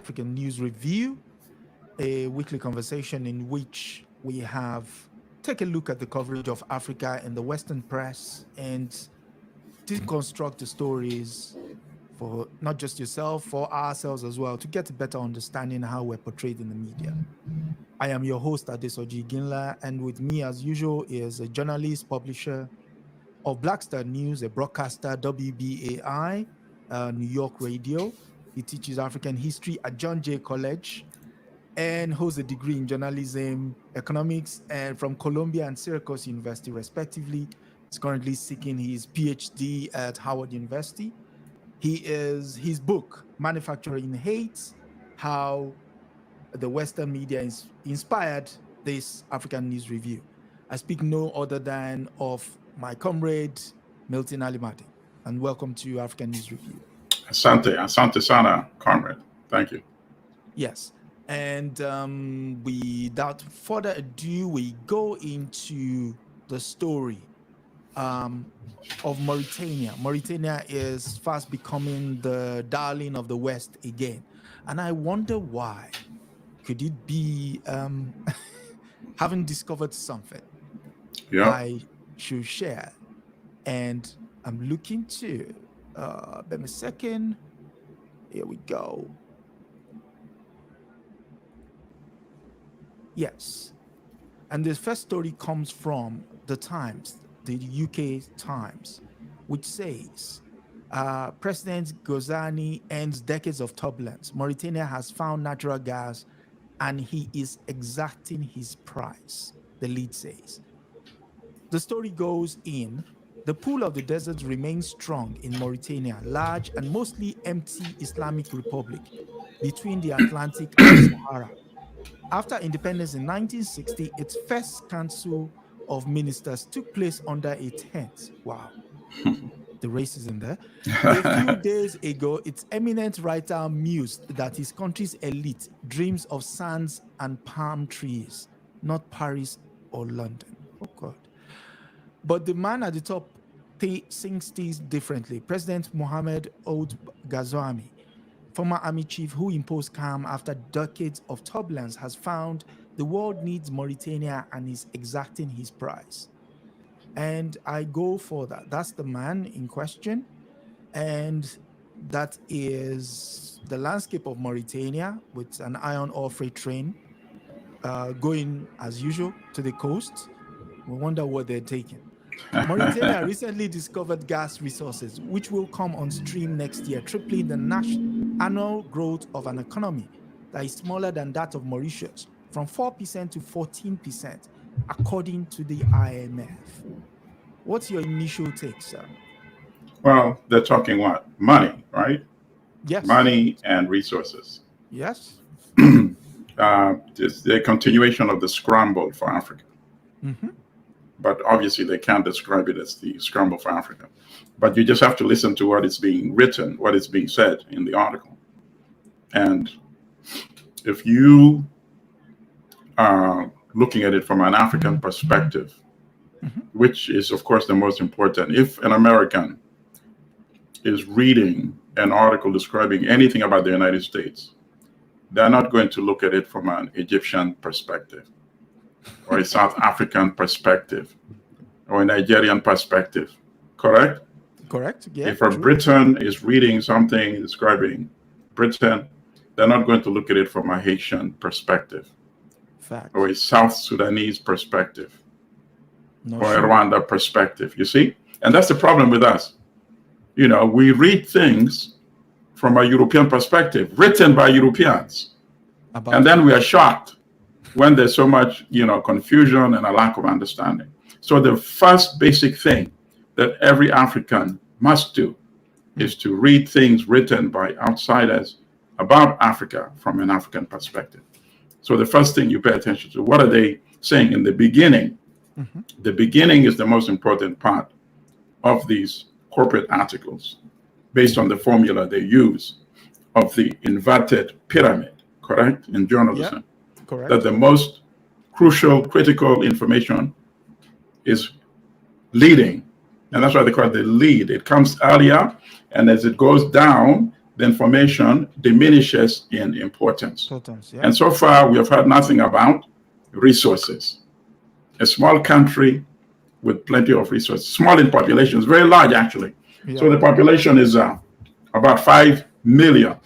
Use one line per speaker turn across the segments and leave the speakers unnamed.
African News Review, a weekly conversation in which we have take a look at the coverage of Africa in the Western press and deconstruct the stories for not just yourself, for ourselves as well, to get a better understanding of how we're portrayed in the media. I am your host, Adesoji Iginla, and with me, as usual, is a journalist, publisher of Black Star News, a broadcaster, WBAI, New York Radio. He teaches African history at John Jay College and holds a degree in journalism, economics, and from Columbia and Syracuse University, respectively. He's currently seeking his PhD at Howard University. His book, Manufacturing Hate, How the Western Media Inspired This African News Review. I speak no other than of my comrade, Milton Allimadi, and welcome to African News Review.
Asante sana, comrade. Thank you.
Yes. And without further ado, we go into the story of Mauritania. Mauritania is fast becoming the darling of the West again. And I wonder why. Could it be having discovered something I should share? And I'm looking to, give me a second. Here we go. Yes. And the first story comes from the Times, the UK Times, which says, President Ghazouani ends decades of turbulence. Mauritania has found natural gas and he is exacting his price, the lead says. The story goes in, the pool of the desert remains strong in Mauritania, large and mostly empty Islamic republic between the Atlantic and Sahara. After independence in 1960, its first council of ministers took place under a tent. Wow, the racism there. A few days ago, its eminent writer mused that his country's elite dreams of sands and palm trees, not Paris or London. Oh, God. But the man at the top thinks things differently. President Mohamed Ould Ghazouani, former army chief who imposed calm after decades of turbulence, has found the world needs Mauritania and is exacting his price. And I go for that. That's the man in question. And that is the landscape of Mauritania with an iron ore freight train going as usual to the coast. We wonder what they're taking. Mauritania recently discovered gas resources, which will come on stream next year, tripling the annual growth of an economy that is smaller than that of Mauritius, from 4% to 14%, according to the IMF. What's your initial take, sir?
Well, they're talking what? Money, right?
Yes.
Money and resources.
Yes.
It's the continuation of the scramble for Africa.
Mm-hmm.
But obviously they can't describe it as the scramble for Africa. But you just have to listen to what is being written, what is being said in the article. And if you are looking at it from an African perspective, which is, of course, the most important, if an American is reading an article describing anything about the United States, they're not going to look at it from an Egyptian perspective, or a South African perspective, or a Nigerian perspective, correct?
Correct, yeah.
If a Briton is reading something describing Britain, they're not going to look at it from a Haitian perspective,
Fact.
or a South Sudanese perspective, or a Rwanda perspective, you see? And that's the problem with us. You know, we read things from a European perspective, written by Europeans, and then we are shocked when there's so much, confusion and a lack of understanding. So the first basic thing that every African must do is to read things written by outsiders about Africa from an African perspective. So the first thing you pay attention to, what are they saying in the beginning? Mm-hmm. The beginning is the most important part of these corporate articles, based on the formula they use of the inverted pyramid, correct, in journalism.
Yep. Correct.
That the most crucial, critical information is leading. And that's why they call it the lead. It comes earlier, and as it goes down, the information diminishes in importance.
Yeah.
And so far, we have heard nothing about resources. A small country with plenty of resources, small in population, is very large actually.
Yeah.
So the population is about 5 million.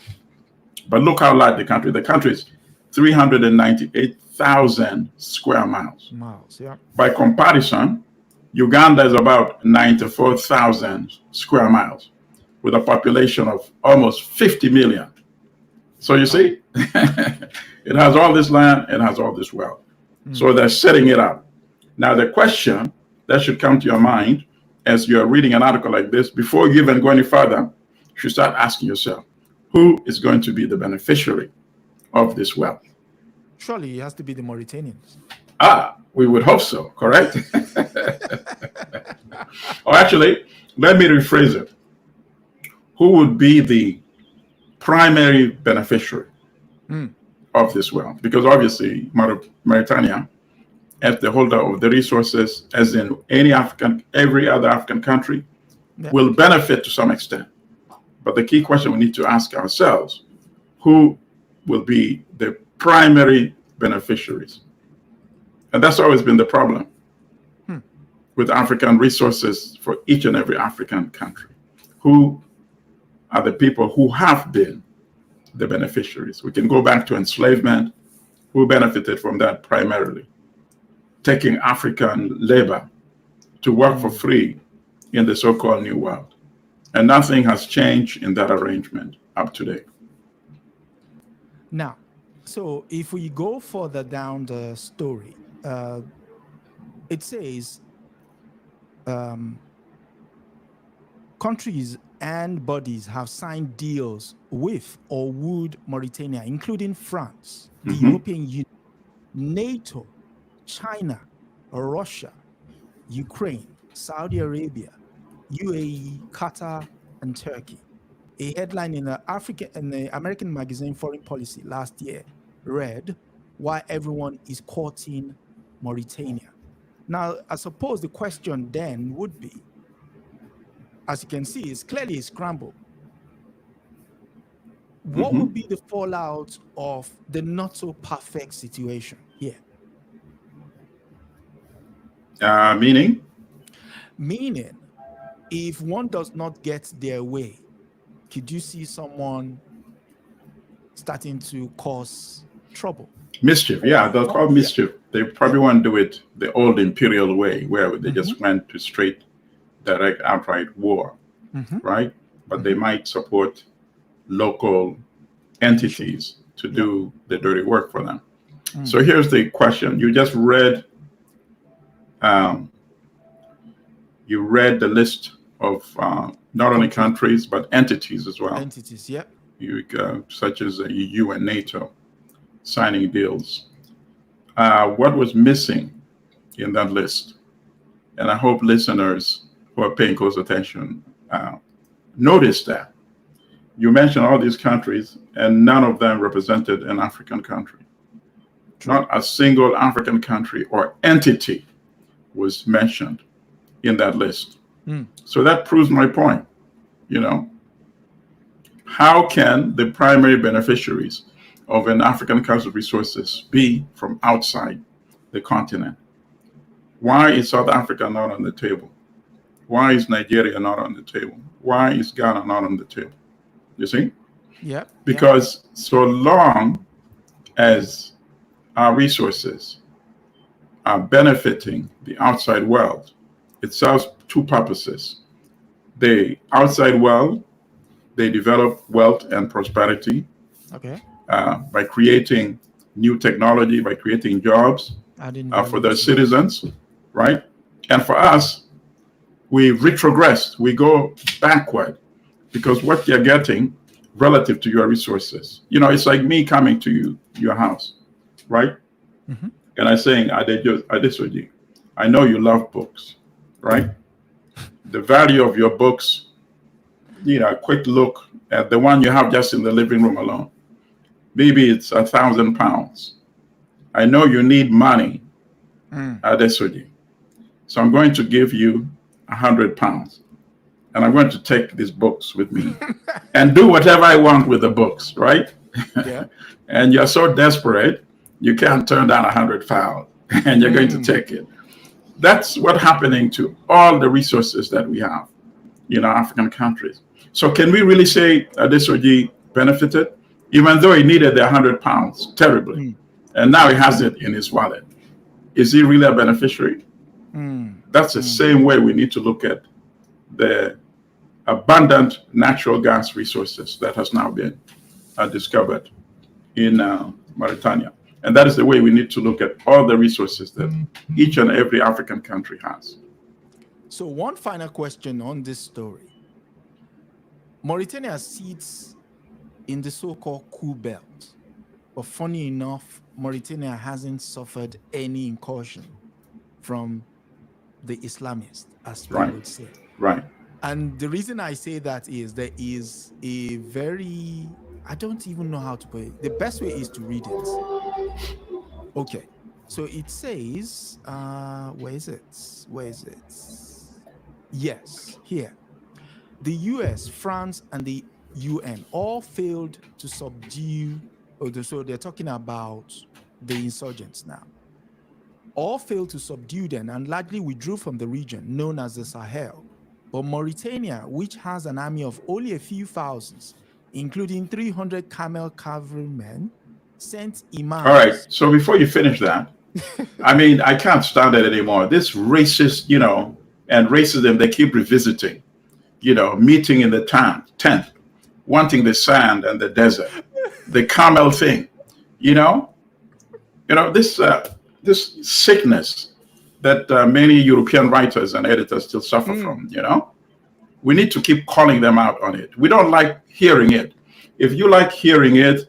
But look how large the country is. The country is 398,000 square miles.
Yeah.
By comparison, Uganda is about 94,000 square miles with a population of almost 50 million. So you see, it has all this land, it has all this wealth. So they're setting it up. Now the question that should come to your mind as you're reading an article like this, before you even go any further, you should start asking yourself, who is going to be the beneficiary of this wealth?
Surely it has to be the Mauritanians.
We would hope so, correct? Or actually, let me rephrase it. Who would be the primary beneficiary of this wealth? Because obviously, Mauritania, as the holder of the resources, as in every other African country, will benefit to some extent. But the key question we need to ask ourselves, who will be the primary beneficiaries? And that's always been the problem with African resources for each and every African country. Who are the people who have been the beneficiaries? We can go back to enslavement. Who benefited from that primarily? Taking African labor to work for free in the so-called New World. And nothing has changed in that arrangement up to date.
Now, so if we go further down the story, it says countries and bodies have signed deals with or would Mauritania, including France, the European Union, NATO, China, Russia, Ukraine, Saudi Arabia, UAE, Qatar, and Turkey. A headline in the American magazine Foreign Policy last year read, "Why Everyone is Courting Mauritania." Now, I suppose the question then would be, as you can see, it's clearly a scramble. What would be the fallout of the not so perfect situation here?
Meaning?
Meaning, if one does not get their way, could you see someone starting to cause trouble?
Mischief, yeah, they'll call mischief. They probably won't do it the old imperial way, where they just went to straight, direct, outright war, right? But they might support local entities to do the dirty work for them. So here's the question. You just read the list of not only countries, but entities as well.
Entities, yeah.
Such as the EU and NATO signing deals. What was missing in that list? And I hope listeners who are paying close attention notice that. You mentioned all these countries, and none of them represented an African country. True. Not a single African country or entity was mentioned in that list. So that proves my point. How can the primary beneficiaries of an African country's resources be from outside the continent? Why is South Africa not on the table? Why is Nigeria not on the table? Why is Ghana not on the table? You see?
Yeah.
Because so long as our resources are benefiting the outside world, it serves two purposes. The outside world, they develop wealth and prosperity by creating new technology, by creating jobs for their citizens, right? And for us, we retrogress, we go backward, because what you're getting relative to your resources, it's like me coming to your house, right? And I'm saying, Adesoji, I know you love books, right? The value of your books, a quick look at the one you have just in the living room alone. Maybe it's £1,000. I know you need money, Adesoji. So I'm going to give you £100. and I'm going to take these books with me and do whatever I want with the books, right?
Yeah.
And you're so desperate, you can't turn down 100 foul, and you're going to take it. That's what's happening to all the resources that we have in our African countries. So can we really say Adesoji benefited, even though he needed the 100 pounds terribly, and now he has it in his wallet? Is he really a beneficiary? That's the same way we need to look at the abundant natural gas resources that has now been discovered in Mauritania. And that is the way we need to look at all the resources that each and every African country has.
So one final question on this story. Mauritania sits in the so-called Coup Belt. But funny enough, Mauritania hasn't suffered any incursion from the Islamists, as we would say.
Right.
And the reason I say that is there is a very, I don't even know how to put it. The best way is to read it. Okay. So it says, where is it? Where is it? Yes, here. The US, France, and the UN all failed to subdue, so they're talking about the insurgents now. All failed to subdue them and largely withdrew from the region known as the Sahel. But Mauritania, which has an army of only a few thousands, including 300 camel cavalrymen, sent imams.
All right. So before you finish that, I mean, I can't stand it anymore. This racist, and racism, they keep revisiting, meeting in the tent, wanting the sand and the desert, the camel thing, this sickness that many European writers and editors still suffer from, we need to keep calling them out on it. We don't like hearing it. If you like hearing it,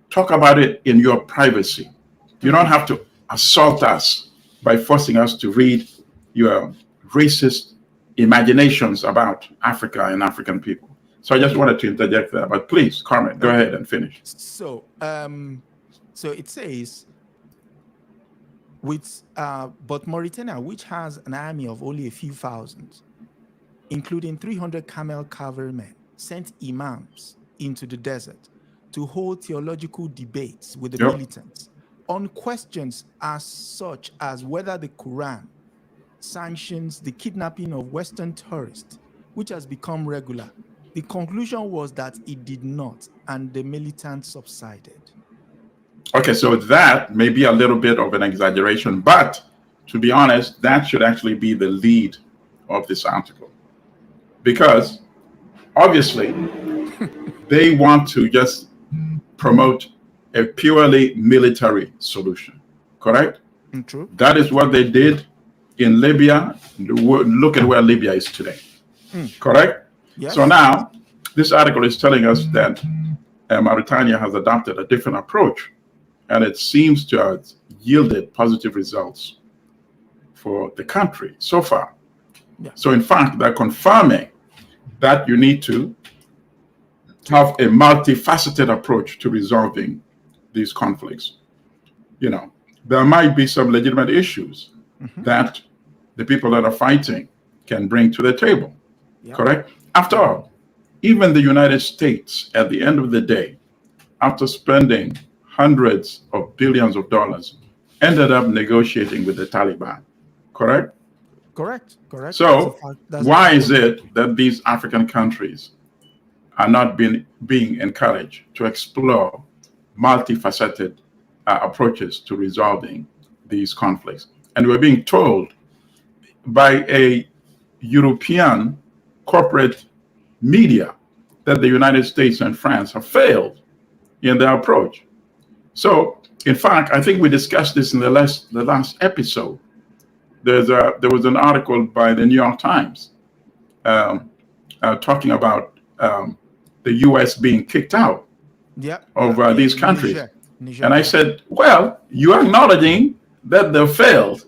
talk about it in your privacy. You don't have to assault us by forcing us to read your racist imaginations about Africa and African people. So I just wanted to interject there, but please, Carmen, go ahead and finish.
So it says, but Mauritania, which has an army of only a few thousand, including 300 camel cavalrymen, sent imams into the desert to hold theological debates with the militants on questions as such as whether the Quran sanctions the kidnapping of Western tourists, which has become regular. The conclusion was that it did not, and the militants subsided.
Okay, so that may be a little bit of an exaggeration, but to be honest, that should actually be the lead of this article. Because obviously, they want to just promote a purely military solution, correct?
True.
That is what they did in Libya. Look at where Libya is today, correct?
Yes.
So now, this article is telling us that Mauritania has adopted a different approach, and it seems to have yielded positive results for the country so far.
Yeah.
So in fact, they're confirming that you need to have a multifaceted approach to resolving these conflicts. There might be some legitimate issues that the people that are fighting can bring to the table, correct? After all, even the United States, at the end of the day, after spending hundreds of billions of dollars, ended up negotiating with the Taliban, correct?
Correct.
So why is it that these African countries are not being encouraged to explore multifaceted approaches to resolving these conflicts? And we're being told by a European corporate media that the United States and France have failed in their approach. So, in fact, I think we discussed this in the last episode. There was an article by the New York Times talking about the U.S. being kicked out of these countries. Niger. And I said, well, you are acknowledging that they failed.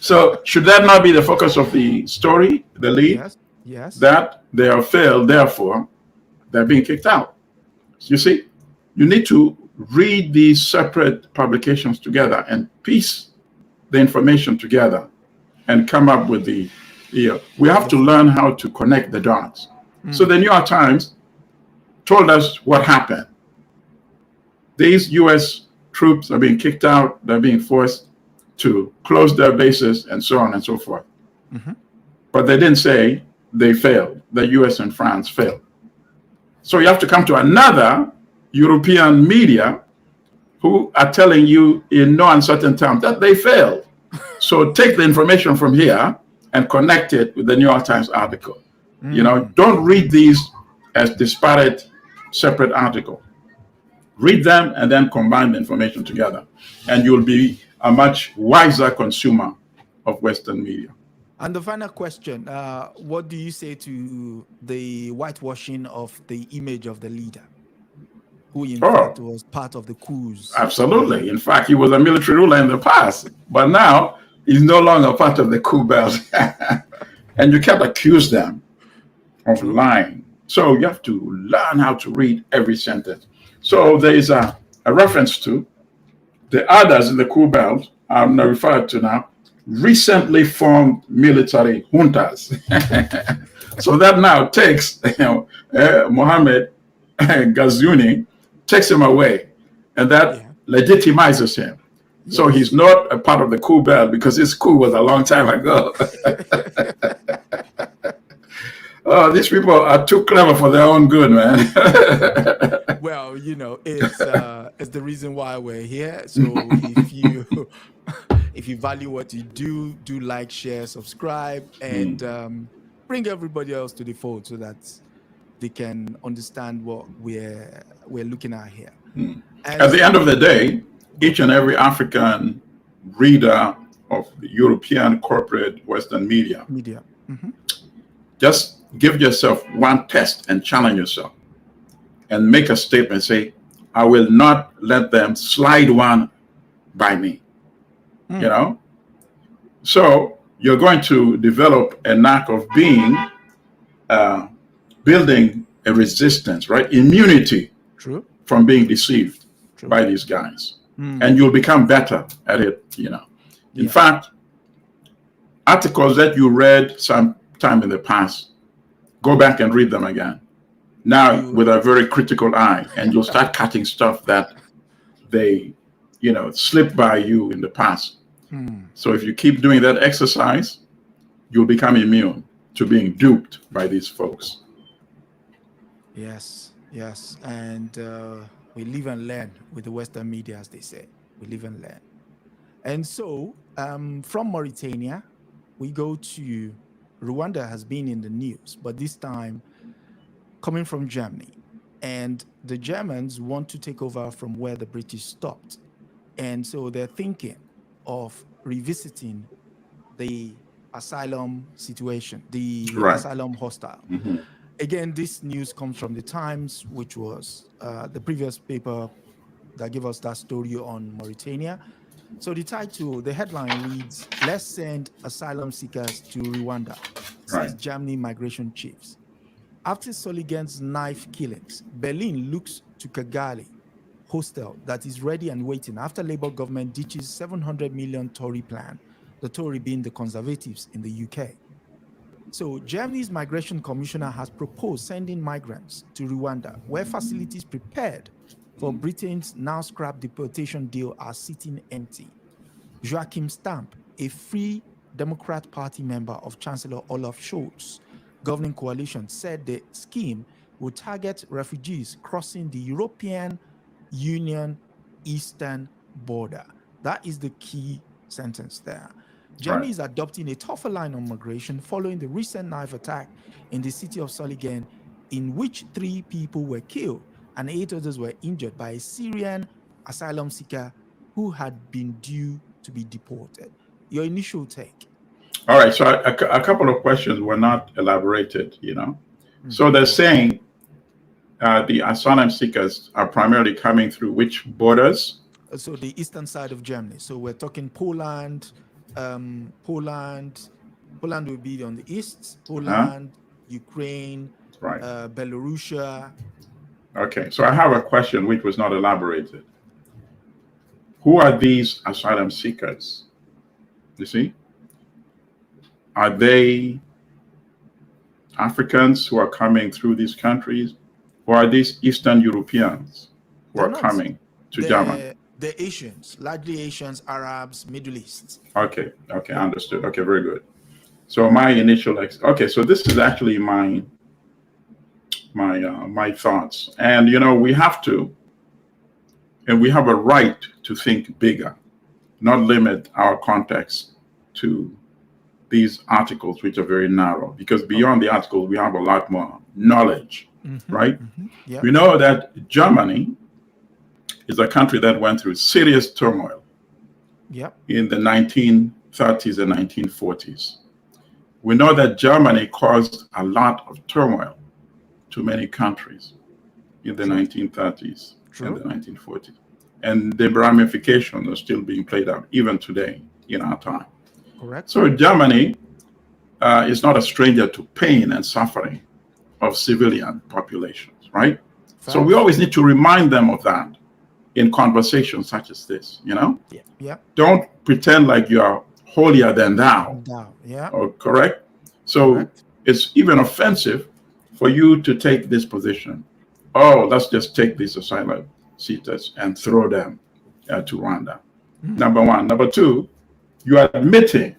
So should that not be the focus of the story, the lead?
Yes.
That they have failed, therefore they're being kicked out. You see, you need to read these separate publications together and piece the information together and come up with the Yeah, we have to learn how to connect the dots. So the New York Times told us what happened. These U.S. troops are being kicked out. They're being forced to close their bases and so on and so forth. But they didn't say they failed. The U.S. and France failed. So you have to come to another European media who are telling you in no uncertain terms that they failed. So take the information from here and connect it with the New York Times article. You know, don't read these as disparate, separate articles. Read them and then combine the information together. And you'll be a much wiser consumer of Western media.
And the final question, what do you say to the whitewashing of the image of the leader, who in fact was part of the coups?
Absolutely. In fact, he was a military ruler in the past, but now he's no longer part of the coup belt. And you can't accuse them of lying. So you have to learn how to read every sentence. So there is a reference to the others in the coup belt I'm referred to now, recently formed military juntas. So that now takes Mohammed Ghazouani, takes him away, and that legitimizes him. Yes. So he's not a part of the coup belt because his coup was a long time ago. Oh, these people are too clever for their own good, man.
Well, you know, it's the reason why we're here. So if you value what you do like, share, subscribe, and bring everybody else to the fold so that they can understand what we're looking at here.
At the end of the day, each and every African reader of the European corporate Western media, just give yourself one test and challenge yourself and make a statement. Say, I will not let them slide one by me. You know? So you're going to develop a knack of building a resistance, right? Immunity from being deceived by these guys. And you'll become better at it, you know. In fact, articles that you read sometime in the past, go back and read them again. Now with a very critical eye, and you'll start cutting stuff that they, you know, slipped by you in the past. So if you keep doing that exercise, you'll become immune to being duped by these folks.
Yes. And we live and learn with the Western media, as they say. We live and learn. And so from Mauritania, we go to Rwanda. Has been in the news, but this time coming from Germany. And the Germans want to take over from where the British stopped. And so they're thinking of revisiting the asylum situation, the asylum hostile. Again, this news comes from the Times, which was the previous paper that gave us that story on Mauritania. So the title, the headline reads, "Let's send asylum seekers to Rwanda," says Germany migration chiefs. After Soligen's knife killings, Berlin looks to Kigali hostel that is ready and waiting after Labour government ditches 700 million Tory plan, the Tory being the Conservatives in the UK. So Germany's migration commissioner has proposed sending migrants to Rwanda, where facilities prepared for Britain's now scrapped deportation deal are sitting empty. Joachim Stamp, a Free Democrat Party member of Chancellor Olaf Scholz's governing coalition, said the scheme would target refugees crossing the European Union eastern border. That is the key sentence there. Germany is adopting a tougher line on migration following the recent knife attack in the city of Soligen, in which 3 people were killed and 8 others were injured by a Syrian asylum seeker who had been due to be deported. Your initial take?
All right, so a couple of questions were not elaborated, you know. So they're saying the asylum seekers are primarily coming through which borders?
So the eastern side of Germany. So we're talking Poland. Poland will be on the east. Poland, Ukraine, Belarus.
Okay, so I have a question which was not elaborated. Who are these asylum seekers? You see? Are they Africans who are coming through these countries, or are these Eastern Europeans who
They're
are
not.
coming to Germany?
They're Asians, largely Asians, Arabs, Middle East.
Okay, understood. Okay, very good. So my initial okay, so this is actually my thoughts, and we have to, and we have a right to think bigger, not limit our context to these articles, which are very narrow, because beyond the articles, we have a lot more knowledge, right?
Yep.
We know that Germany is a country that went through serious turmoil in the 1930s and 1940s. We know that Germany caused a lot of turmoil to many countries in the 1930s and the 1940s. And the ramifications are still being played out even today in our time.
Correct.
So Germany is not a stranger to pain and suffering of civilian populations, right? Fact. So we always need to remind them of that in conversations such as this,
Yeah.
Don't pretend like you are holier than thou.
Yeah.
Oh, correct? So it's even offensive for you to take this position. Oh, let's just take these asylum seekers and throw them to Rwanda. Number one. Number two, you are admitting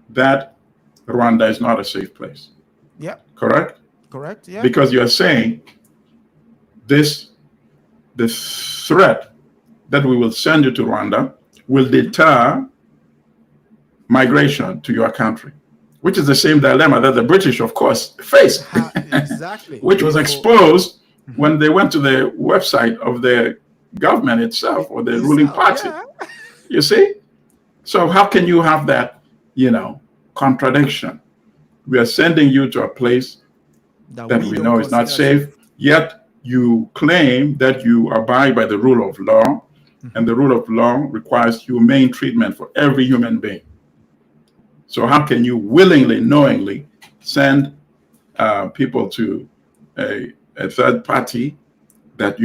that Rwanda is not a safe place.
Yeah.
Correct?
Correct, yeah.
Because you are saying the threat that we will send you to Rwanda will deter migration to your country, which is the same dilemma that the British, of course, faced.
Exactly.
Which was exposed when they went to the website of the government itself or the ruling party. Yeah. You see? So how can you have that, contradiction? We are sending you to a place that we know is not safe, yet you claim that you abide by the rule of law, and the rule of law requires humane treatment for every human being. So how can you willingly, knowingly send people to a third party that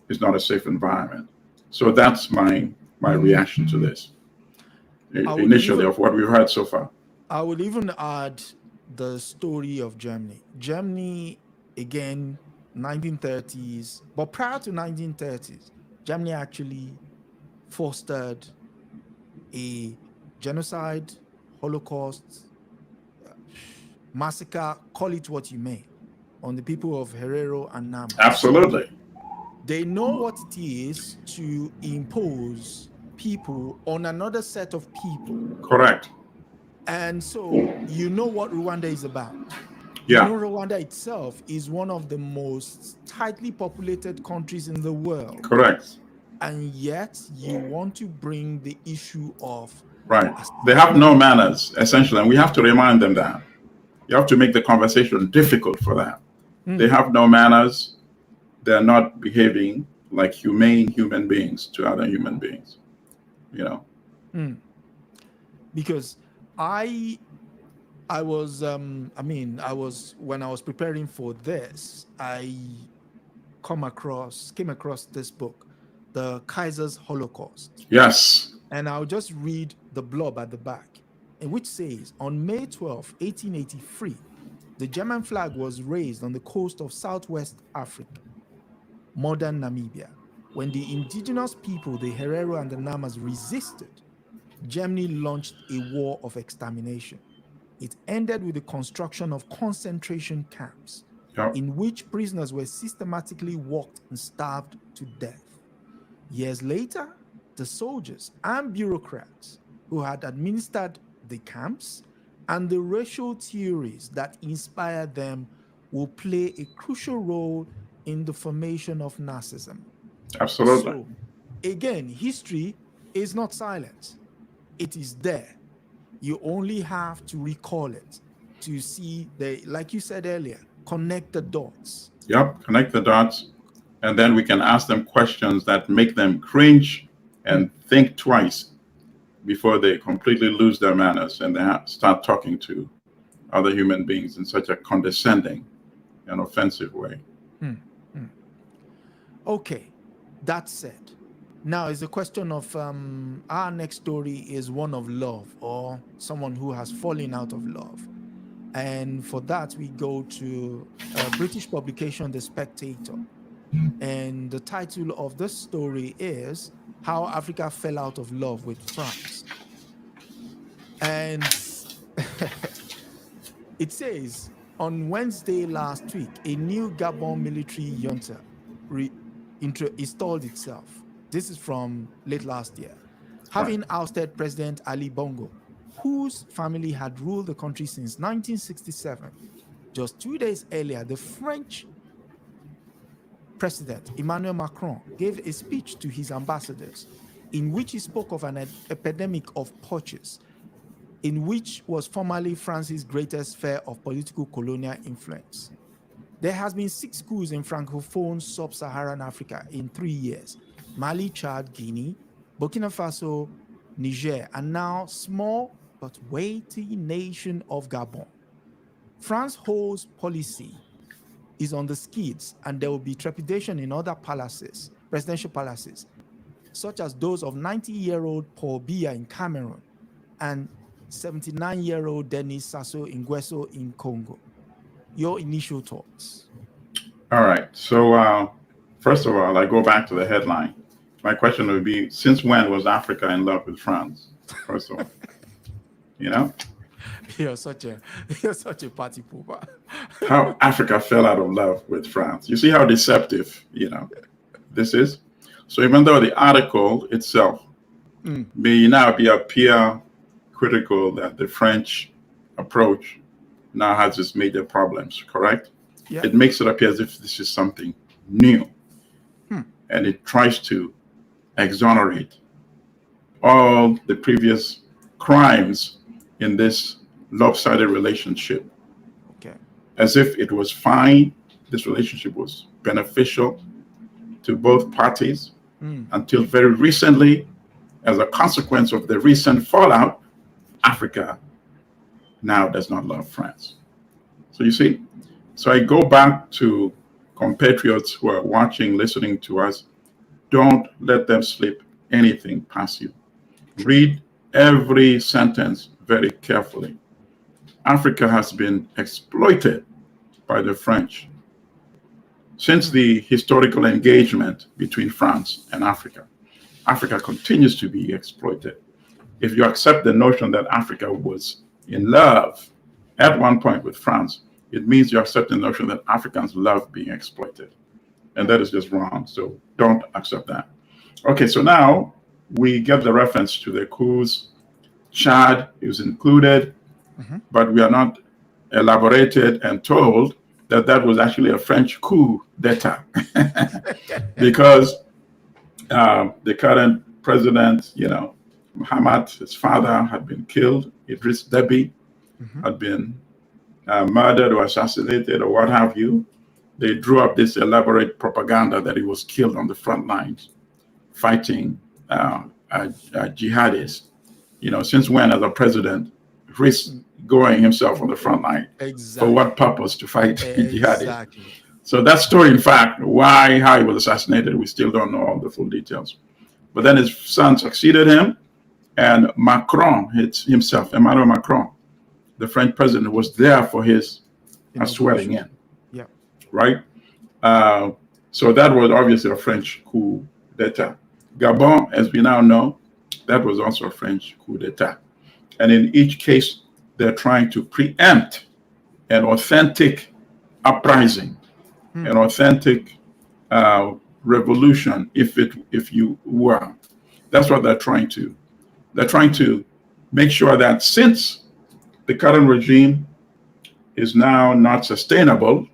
is not a safe environment? So that's my reaction to this, initially, of what we've heard so far.
I would even add the story of Germany. Germany, again, 1930s, but prior to 1930s, Germany actually fostered a genocide, Holocaust, massacre, call it what you may, on the people of Herero and Nama.
Absolutely.
So they know what it is to impose people on another set of people.
Correct.
And so you know what Rwanda is about.
Yeah.
You know, Rwanda itself is one of the most tightly populated countries in the world.
Correct.
And yet you want to bring the issue of...
Right. They have no manners, essentially, and we have to remind them that. You have to make the conversation difficult for them. They have no manners. They're not behaving like humane human beings to other human beings,
Because I was, when I was preparing for this, I came across this book, The Kaiser's Holocaust.
Yes.
And I'll just read the blurb at the back, in which says, on May 12, 1883, the German flag was raised on the coast of Southwest Africa, modern Namibia. When the indigenous people, the Herero and the Namas, resisted, Germany launched a war of extermination. It ended with the construction of concentration camps, in which prisoners were systematically worked and starved to death. Years later, the soldiers and bureaucrats who had administered the camps and the racial theories that inspired them will play a crucial role in the formation of Nazism.
Absolutely.
So, again, history is not silent. It is there. You only have to recall it to see like you said earlier, connect the dots.
Yep, connect the dots. And then we can ask them questions that make them cringe and think twice before they completely lose their manners and they start talking to other human beings in such a condescending and offensive way.
Okay, that said, Now it's a question of our next story is one of love or someone who has fallen out of love. And for that, we go to a British publication, The Spectator. And the title of this story is How Africa Fell Out of Love with France. And it says, on Wednesday last week, a new Gabon military junta installed itself. This is from late last year. Having ousted President Ali Bongo, whose family had ruled the country since 1967. Just 2 days earlier, the French President Emmanuel Macron gave a speech to his ambassadors in which he spoke of an epidemic of purchase, in which was formerly France's greatest sphere of political colonial influence. There has been 6 coups in Francophone sub-Saharan Africa in 3 years: Mali, Chad, Guinea, Burkina Faso, Niger, and now small but weighty nation of Gabon. France's whole policy is on the skids, and there will be trepidation in other palaces, presidential palaces, such as those of 90-year-old Paul Biya in Cameroon and 79-year-old Denis Sassou Nguesso in Congo. Your initial thoughts?
All right. So first of all, I go back to the headline. My question would be, since when was Africa in love with France? First of all, you know?
You're such a party pooper.
How Africa fell out of love with France. You see how deceptive, this is? So even though the article itself may now appear critical that the French approach now has its major problems, correct?
Yeah.
It makes it appear as if this is something new. And it tries to exonerate all the previous crimes in this lopsided relationship.
Okay.
As if it was fine, this relationship was beneficial to both parties until very recently, as a consequence of the recent fallout, Africa now does not love France. So you see, so I go back to compatriots who are watching, listening to us. Don't let them slip anything past you. Read every sentence very carefully. Africa has been exploited by the French since the historical engagement between France and Africa. Africa continues to be exploited. If you accept the notion that Africa was in love at one point with France, it means you accept the notion that Africans love being exploited. And that is just wrong. So don't accept that. Okay, so now we get the reference to the coups. Chad is included, but we are not elaborated and told that that was actually a French coup d'etat. Because the current president, Muhammad, his father, had been killed. Idris Deby had been murdered or assassinated or what have you. They drew up this elaborate propaganda that he was killed on the front lines fighting jihadists. Since when, as a president, risk going himself on the front line?
Exactly.
For what purpose? To fight jihadists?
Exactly.
So that story, in fact, how he was assassinated, we still don't know all the full details. But then his son succeeded him, and Macron himself, Emmanuel Macron, the French president, was there for his swearing in.
Yeah.
Right? So that was obviously a French coup d'etat. Gabon, as we now know, that was also a French coup d'etat. And in each case, they're trying to preempt an authentic uprising, an authentic revolution, if you were. That's what they're trying to. They're trying to make sure that since the current regime is now not sustainable,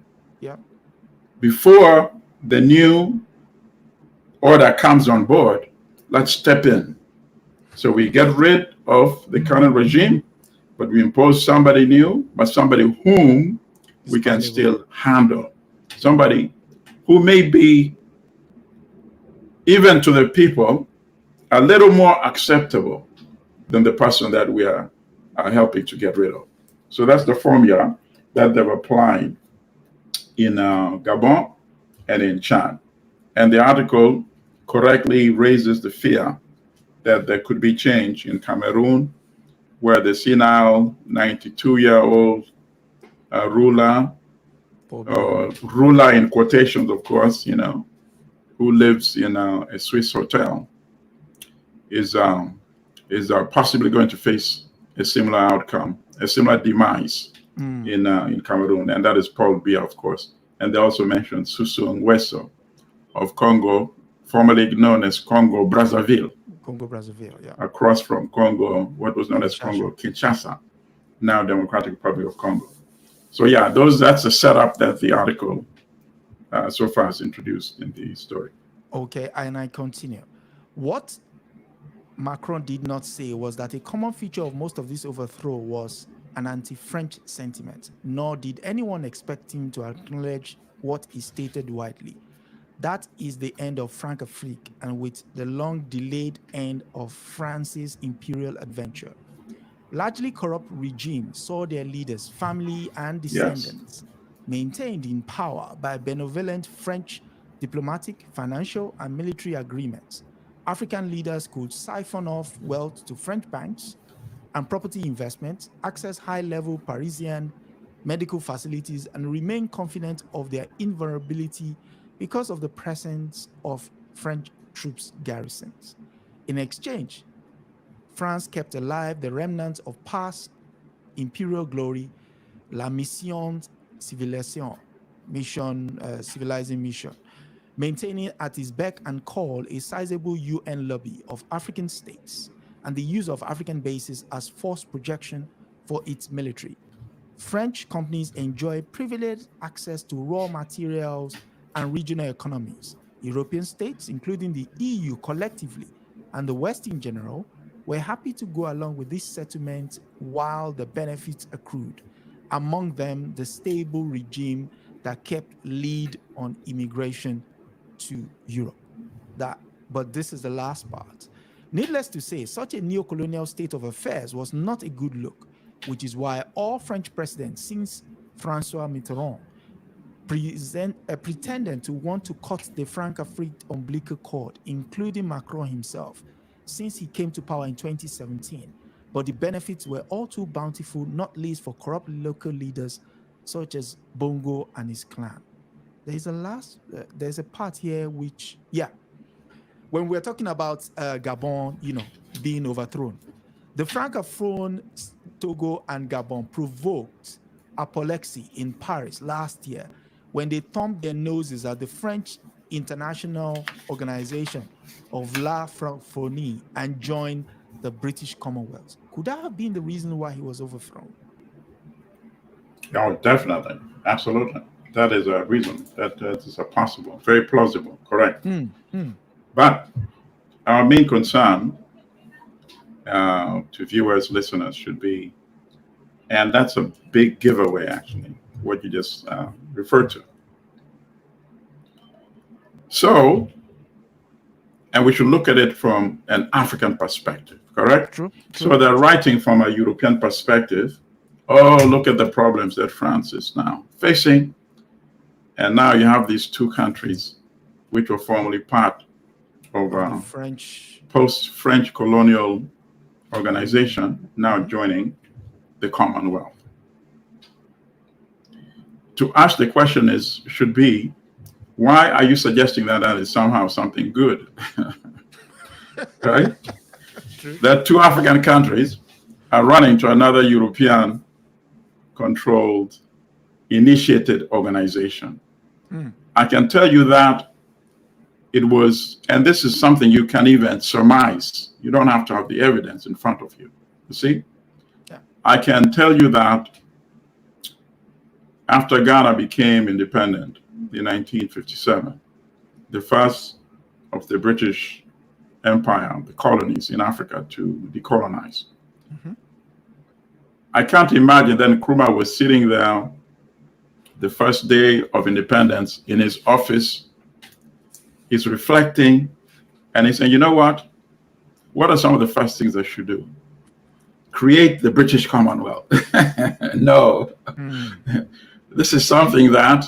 before the new order comes on board, let's step in. So we get rid of the current regime, but we impose somebody new, but somebody whom we can still handle. Somebody who may be, even to the people, a little more acceptable than the person that we are helping to get rid of. So that's the formula that they've applied in Gabon and in Chad. And the article correctly raises the fear that there could be change in Cameroon, where the senile 92-year-old ruler, ruler in quotations, of course, who lives in a Swiss hotel, is possibly going to face a similar outcome, a similar demise in Cameroon, and that is Paul Biya, of course. And they also mentioned Susu Nguesso of Congo, formerly known as Congo Brazzaville.
Congo Brazzaville, yeah.
Across from Congo, what was known as Congo Kinshasa, now Democratic Republic of Congo. So yeah, that's a setup that the article so far has introduced in the story.
Okay, and I continue. What Macron did not say was that a common feature of most of this overthrow was an anti-French sentiment, nor did anyone expect him to acknowledge what he stated widely. That is the end of Francafrique, and with the long-delayed end of France's imperial adventure. Largely corrupt regimes saw their leaders, family, and descendants maintained in power by benevolent French diplomatic, financial, and military agreements. African leaders could siphon off wealth to French banks and property investments, access high-level Parisian medical facilities, and remain confident of their invulnerability because of the presence of French troops garrisons. In exchange, France kept alive the remnants of past imperial glory, La Mission Civilisation, civilizing mission, maintaining at its beck and call a sizable UN lobby of African states and the use of African bases as force projection for its military. French companies enjoy privileged access to raw materials and regional economies. European states, including the EU collectively and the West in general, were happy to go along with this settlement while the benefits accrued, among them the stable regime that kept lead on immigration to Europe. But this is the last part. Needless to say, such a neo-colonial state of affairs was not a good look, which is why all French presidents since François Mitterrand pretended to want to cut the Francafrique umbilical cord, including Macron himself, since he came to power in 2017. But the benefits were all too bountiful, not least for corrupt local leaders such as Bongo and his clan. There's a part here which, when we're talking about Gabon, being overthrown, the Francophone Togo and Gabon provoked apoplexy in Paris last year when they thumbed their noses at the French International Organization of La Francophonie and joined the British Commonwealth. Could that have been the reason why he was overthrown?
Oh, definitely. Absolutely. That is a reason. That is a possible, very plausible, correct. But our main concern to viewers, listeners should be, and that's a big giveaway actually, what you just referred to. So, and we should look at it from an African perspective, correct?
True.
So they're writing from a European perspective. Oh, look at the problems that France is now facing. And now you have these two countries, which were formerly part of
French
post-French colonial organization, now joining the Commonwealth. To ask the question should be, why are you suggesting that is somehow something good? Right?
True.
That two African countries are running to another European controlled, initiated organization. I can tell you that it was, and this is something you can even surmise. You don't have to have the evidence in front of you. You see?
Yeah.
I can tell you that after Ghana became independent in 1957, the first of the British Empire, the colonies in Africa to decolonize. I can't imagine then Nkrumah was sitting there the first day of independence in his office. He's reflecting and he's saying, you know what? What are some of the first things I should do? Create the British Commonwealth. No. This is something that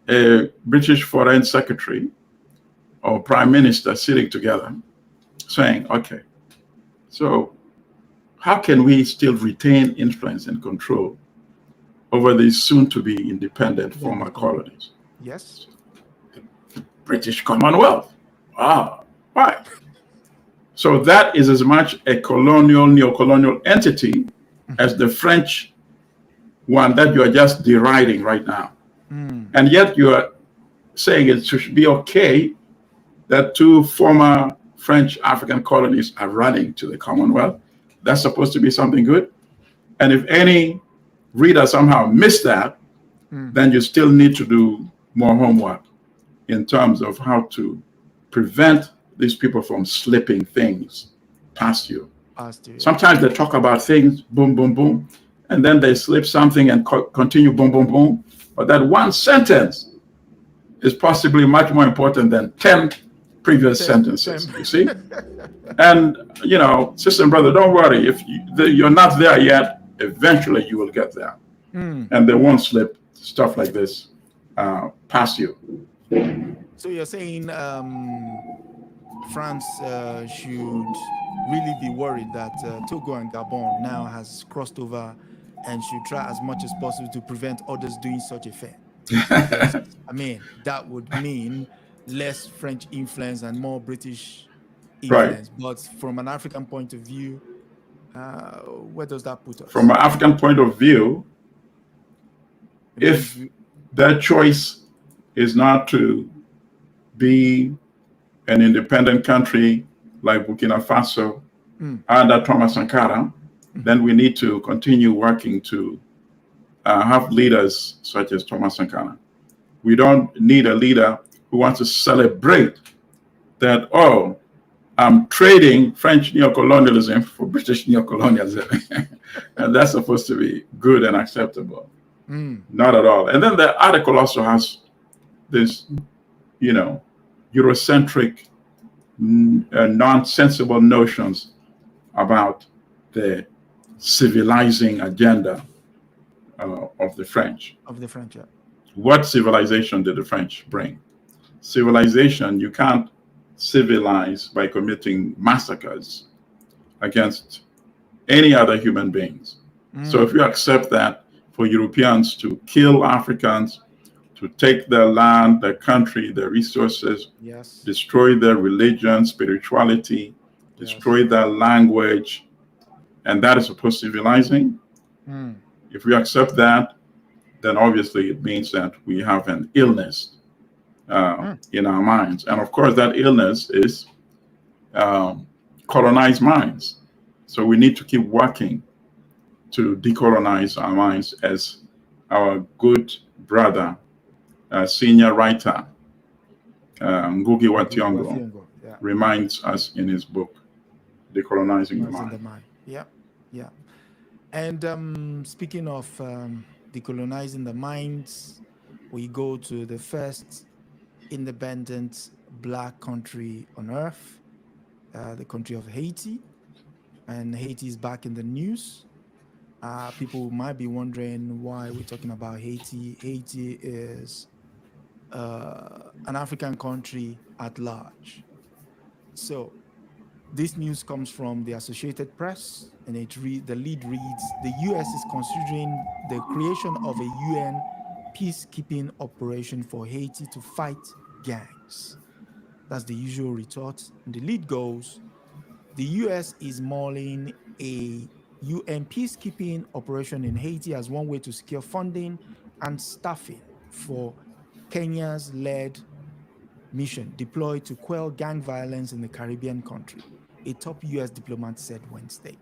a British Foreign Secretary or prime minister sitting together saying, okay, so how can we still retain influence and control over these soon-to-be independent former colonies?
Yes.
British Commonwealth. Ah, why? So that is as much a colonial, neo-colonial entity as the French one that you are just deriding right now. And yet you are saying it should be okay that two former French African colonies are running to the Commonwealth. That's supposed to be something good. And if any reader somehow missed that, then you still need to do more homework in terms of how to prevent these people from slipping things past you. Sometimes they talk about things, boom, boom, boom, and then they slip something and continue, boom, boom, boom. But that one sentence is possibly much more important than 10 previous sentences, you see? And, sister and brother, don't worry. If you're not there yet, eventually you will get there. And they won't slip stuff like this past you.
So you're saying France should really be worried that Togo and Gabon now has crossed over and should try as much as possible to prevent others doing such a thing. Because, that would mean less French influence and more British influence. Right. But from an African point of view, where does that put us?
From an African point of view, if their choice is not to be an independent country like Burkina Faso under Thomas Sankara, then we need to continue working to have leaders such as Thomas Sankara. We don't need a leader who wants to celebrate that, oh, I'm trading French neocolonialism for British neocolonialism. And that's supposed to be good and acceptable. Not at all. And then the article also has this, Eurocentric, nonsensible notions about the civilizing agenda of the French.
Yeah.
What civilization did the French bring? Civilization, you can't civilize by committing massacres against any other human beings. So if you accept that for Europeans to kill Africans, to take their land, their country, their resources, destroy their religion, spirituality, destroy their language, and that is supposed to be civilizing. If we accept that, then obviously it means that we have an illness in our minds. And of course, that illness is colonized minds. So we need to keep working to decolonize our minds, as our good brother, senior writer, Ngugi wa Thiong'o, reminds us in his book, Decolonizing the Mind.
Yeah. And speaking of decolonizing the minds, we go to the first independent Black country on earth, the country of Haiti. And Haiti is back in the news. People might be wondering why we're talking about Haiti. Haiti is an African country at large. So this news comes from the Associated Press, and the lead reads, the U.S. is considering the creation of a UN peacekeeping operation for Haiti to fight gangs. That's the usual retort. And the lead goes, the U.S. is mulling a UN peacekeeping operation in Haiti as one way to secure funding and staffing for Kenya's led mission deployed to quell gang violence in the Caribbean country, a top U.S. diplomat said Wednesday.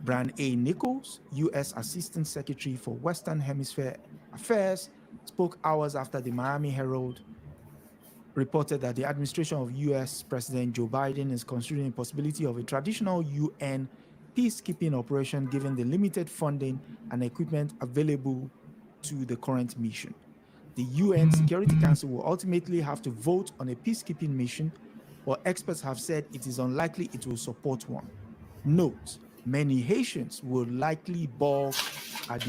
Brian A. Nichols, U.S. Assistant Secretary for Western Hemisphere Affairs, spoke hours after the Miami Herald reported that the administration of U.S. President Joe Biden is considering the possibility of a traditional UN peacekeeping operation given the limited funding and equipment available to the current mission. The UN Security Council will ultimately have to vote on a peacekeeping mission, but experts have said it is unlikely it will support one. Note, many Haitians will likely balk at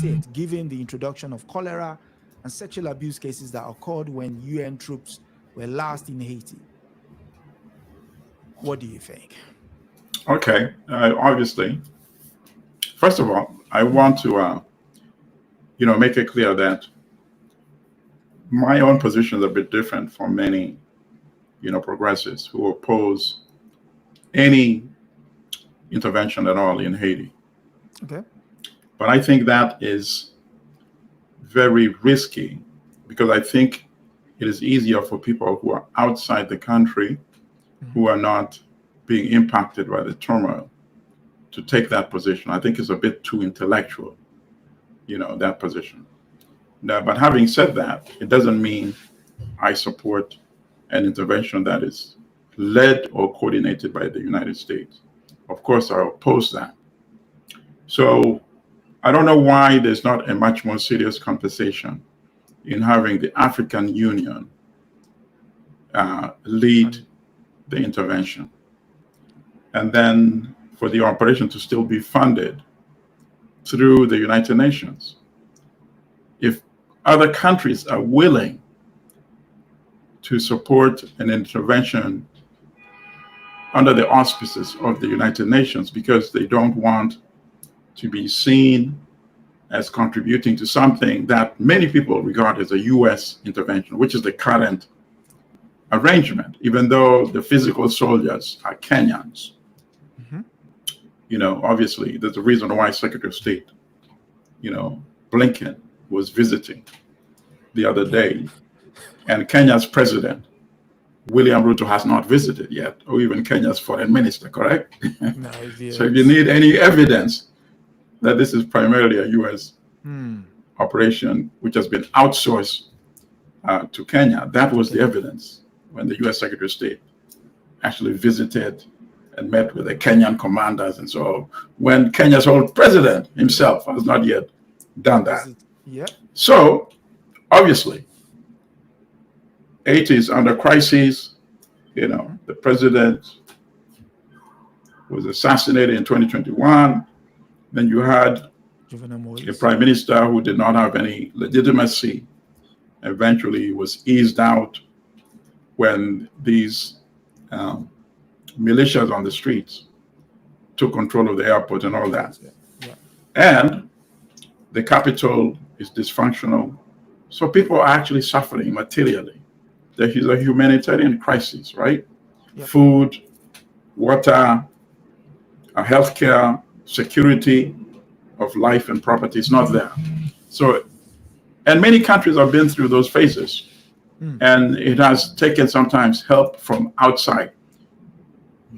it, given the introduction of cholera and sexual abuse cases that occurred when UN troops were last in Haiti. What do you think?
Okay, obviously, first of all, I want to, make it clear that my own position is a bit different from many, progressives who oppose any intervention at all in Haiti.
Okay.
But I think that is very risky because I think it is easier for people who are outside the country, who are not being impacted by the turmoil, to take that position. I think it's a bit too intellectual, that position. Now, but having said that, it doesn't mean I support an intervention that is led or coordinated by the United States. Of course, I oppose that. So I don't know why there's not a much more serious conversation in having the African Union lead the intervention, and then for the operation to still be funded through the United Nations. If other countries are willing to support an intervention under the auspices of the United Nations because they don't want to be seen as contributing to something that many people regard as a U.S. intervention, which is the current arrangement, even though the physical soldiers are Kenyans. Obviously, there's a reason why Secretary of State, Blinken was visiting the other day, and Kenya's president, William Ruto, has not visited yet, or even Kenya's foreign minister, correct?
No, yes.
So if you need any evidence that this is primarily a U.S. operation, which has been outsourced to Kenya, that was the evidence when the U.S. Secretary of State actually visited and met with the Kenyan commanders. And so when Kenya's old president himself has not yet done that.
Yeah.
So obviously, Haiti is under crisis. The president was assassinated in 2021. Then you had a prime minister who did not have any legitimacy. Eventually was eased out when these militias on the streets took control of the airport and all that.
Yeah.
And the capital is dysfunctional. So people are actually suffering materially. There is a humanitarian crisis, right?
Yep.
Food, water, healthcare, security of life and property is not there. So, and many countries have been through those phases. And it has taken sometimes help from outside.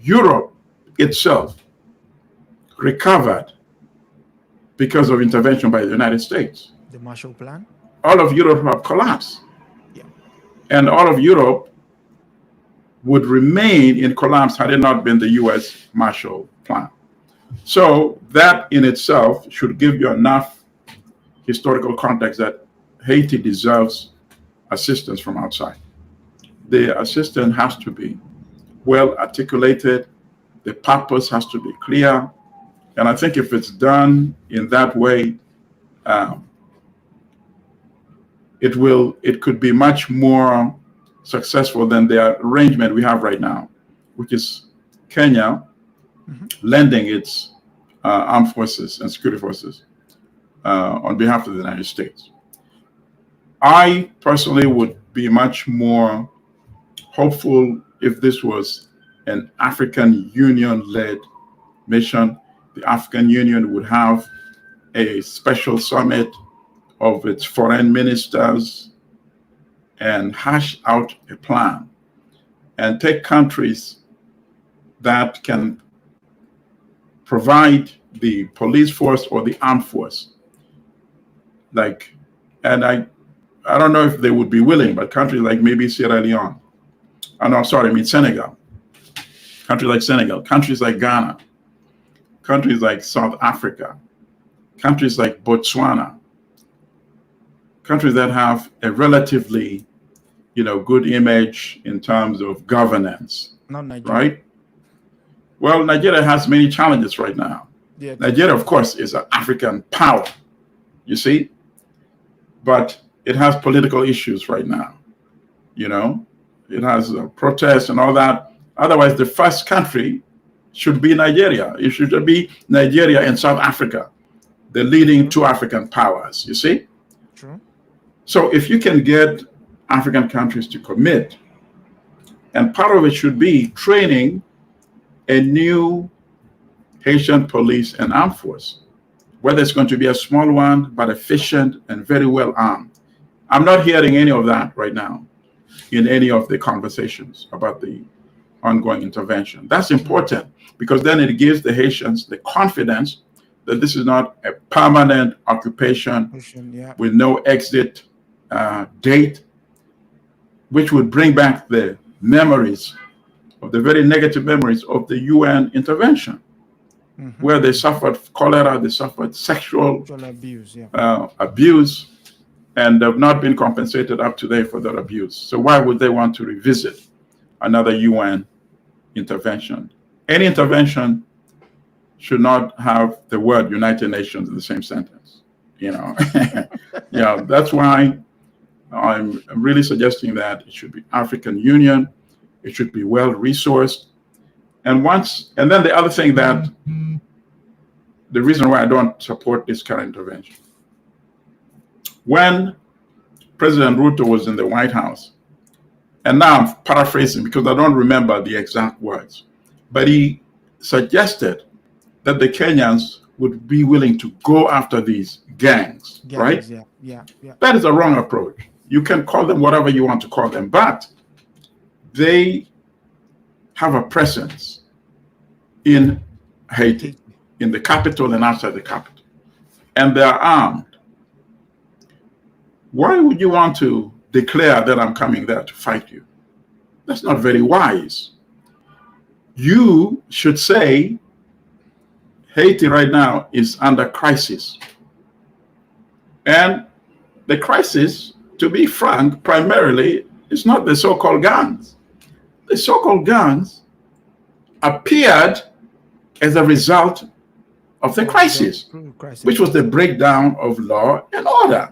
Europe itself recovered because of intervention by the United States.
The Marshall Plan?
All of Europe have collapsed.
Yeah.
And all of Europe would remain in collapse had it not been the U.S. Marshall Plan. So that in itself should give you enough historical context that Haiti deserves assistance from outside. The assistance has to be well articulated. The purpose has to be clear. And I think if it's done in that way, it could be much more successful than the arrangement we have right now, which is Kenya lending its armed forces and security forces on behalf of the United States. I personally would be much more hopeful if this was an African Union-led mission. The African Union would have a special summit of its foreign ministers and hash out a plan and take countries that can provide the police force or the armed force. And I don't know if they would be willing, but countries like maybe Sierra Leone, Senegal, countries like Senegal, countries like Ghana, countries like South Africa, countries like Botswana, countries that have a relatively, good image in terms of governance.
Not Nigeria.
Right? Well, Nigeria has many challenges right now.
Yeah.
Nigeria, of course, is an African power, you see, but it has political issues right now. it has protests and all that. Otherwise, the first country should be Nigeria. It should be Nigeria and South Africa, the leading two African powers, you see?
True.
So if you can get African countries to commit, and part of it should be training a new Haitian police and armed force, whether it's going to be a small one, but efficient and very well armed. I'm not hearing any of that right now in any of the conversations about the ongoing intervention. That's important because then it gives the Haitians the confidence that this is not a permanent occupation with no exit date, which would bring back the memories of the very negative memories of the UN intervention, where they suffered cholera, they suffered sexual
abuse,
abuse, and have not been compensated up to date for that abuse. So why would they want to revisit another UN intervention? Any intervention should not have the word United Nations in the same sentence. Yeah, that's why I'm really suggesting that it should be African Union. It should be well resourced. And then the other thing that the reason why I don't support this current intervention. When President Ruto was in the White House, and now I'm paraphrasing because I don't remember the exact words, but he suggested that the Kenyans would be willing to go after these gangs, right?
Yeah.
That is a wrong approach. You can call them whatever you want to call them, but they have a presence in Haiti, in the capital and outside the capital, and they are armed. Why would you want to declare that I'm coming there to fight you? That's not very wise. You should say, Haiti right now is under crisis. And the crisis, to be frank, primarily is not the so-called gangs. The so-called gangs appeared as a result of the crisis, which was the breakdown of law and order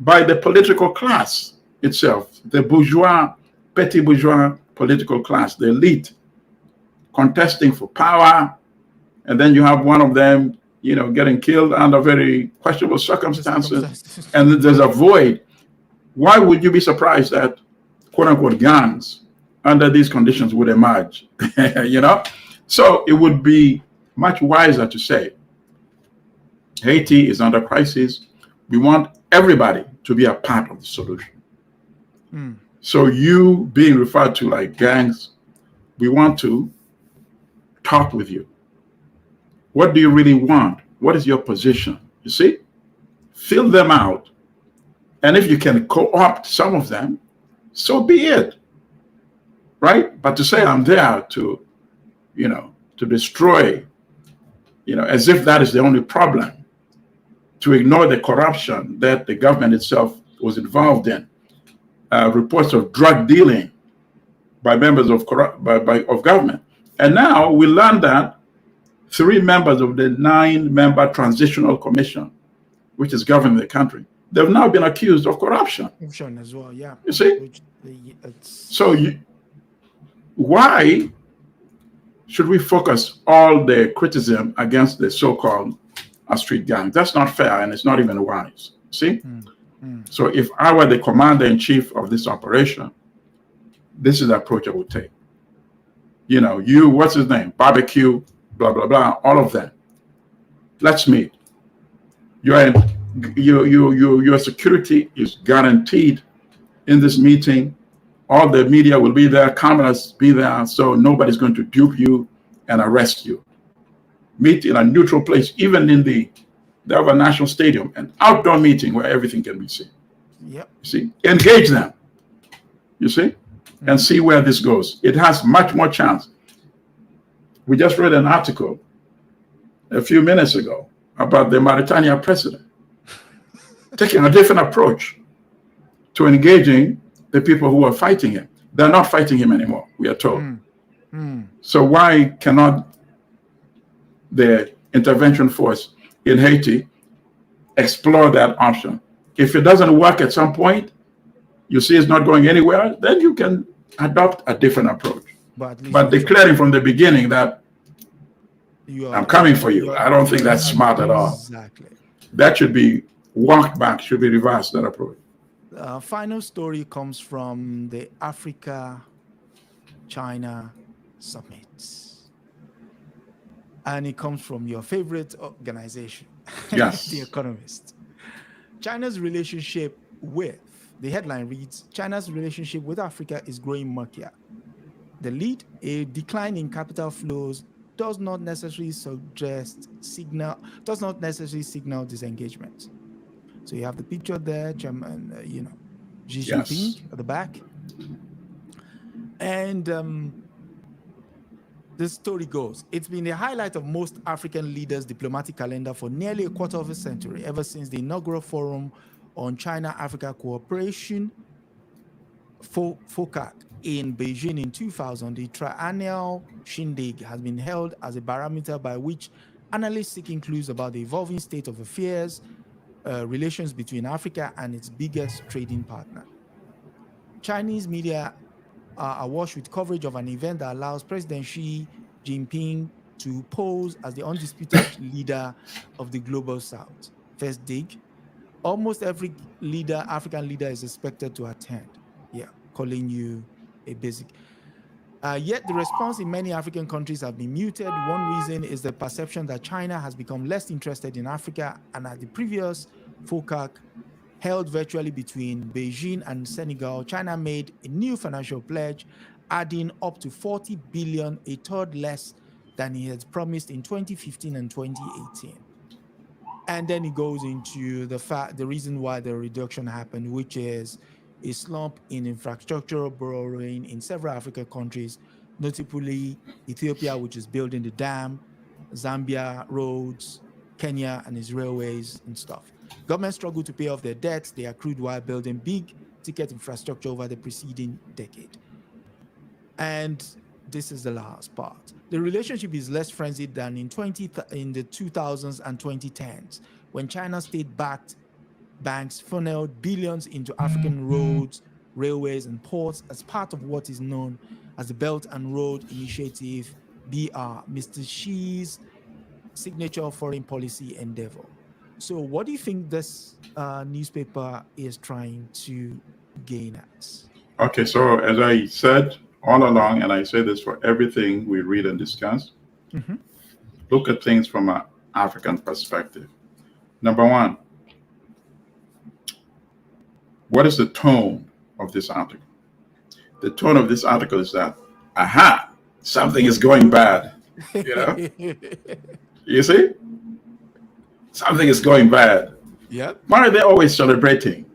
by the political class itself, the bourgeois, petty bourgeois political class, the elite, contesting for power. And then you have one of them, getting killed under very questionable circumstances. And there's a void. Why would you be surprised that, quote unquote, gangs under these conditions would emerge? So it would be much wiser to say, Haiti is under crisis. We want everybody to be a part of the solution. So you being referred to like gangs, we want to talk with you. What do you really want? What is your position? You see? Fill them out. And if you can co-opt some of them, so be it. Right? But to say I'm there to, to destroy, as if that is the only problem, to ignore the corruption that the government itself was involved in, reports of drug dealing by members of government. And now we learned that 3 members of the 9-member transitional commission, which is governing the country, they've now been accused of corruption.
Corruption as well, yeah.
You see? So why should we focus all the criticism against the so-called street gang? That's not fair, and it's not even wise. See? So if I were the commander-in-chief of this operation, this is the approach I would take. What's his name? Barbecue, blah, blah, blah, all of them. Let's meet. Your security is guaranteed in this meeting. All the media will be there, cameras be there, so nobody's going to dupe you and arrest you. Meet in a neutral place, even in they have a national stadium, an outdoor meeting where everything can be seen.
Yep.
You see, engage them, you see, and see where this goes. It has much more chance. We just read an article a few minutes ago about the Mauritania president taking a different approach to engaging the people who are fighting him. They're not fighting him anymore, we are told. So why cannot the intervention force in Haiti explore that option? If it doesn't work at some point, you see it's not going anywhere, then you can adopt a different approach.
But
declaring from the beginning that I'm coming for you, I don't think that's smart at all.
Exactly.
That should be walked back, should be reversed, that approach.
Final story comes from the Africa-China summit. And it comes from your favorite organization,
yes,
The Economist. China's relationship with, the headline reads, China's relationship with Africa is growing murkier. The lead, a decline in capital flows does not necessarily signal disengagement. So you have the picture there, Chairman, Xi Jinping at the back. And the story goes, it's been the highlight of most African leaders' diplomatic calendar for nearly a quarter of a century, ever since the inaugural Forum on China-Africa Cooperation, FOCAC, in Beijing in 2000. The triennial shindig has been held as a barometer by which analysts seeking clues about the evolving state of affairs, relations between Africa and its biggest trading partner. Chinese media are awash with coverage of an event that allows President Xi Jinping to pose as the undisputed leader of the global South. First dig, almost every African leader is expected to attend. Yeah, calling you a basic. Yet the response in many African countries have been muted. One reason is the perception that China has become less interested in Africa, and at the previous FOCAC held virtually between Beijing and Senegal, China made a new financial pledge, adding up to 40 billion, a third less than he had promised in 2015 and 2018. And then it goes into the reason why the reduction happened, which is a slump in infrastructural borrowing in several African countries, notably Ethiopia, which is building the dam, Zambia roads, Kenya and its railways and stuff. Governments struggled to pay off their debts they accrued while building big ticket infrastructure over the preceding decade. And this is the last part. The relationship is less frenzied than in the 2000s and 2010s, when China state-backed banks funneled billions into African roads, railways, and ports as part of what is known as the Belt and Road Initiative, BR, Mr. Xi's signature foreign policy endeavor. So what do you think this newspaper is trying to gain at?
Okay, so as I said all along, and I say this for everything we read and discuss, look at things from an African perspective. Number one, what is the tone of this article? The tone of this article is that, aha, something is going bad. You know? You see? Something is going bad.
Yeah.
Why are they always celebrating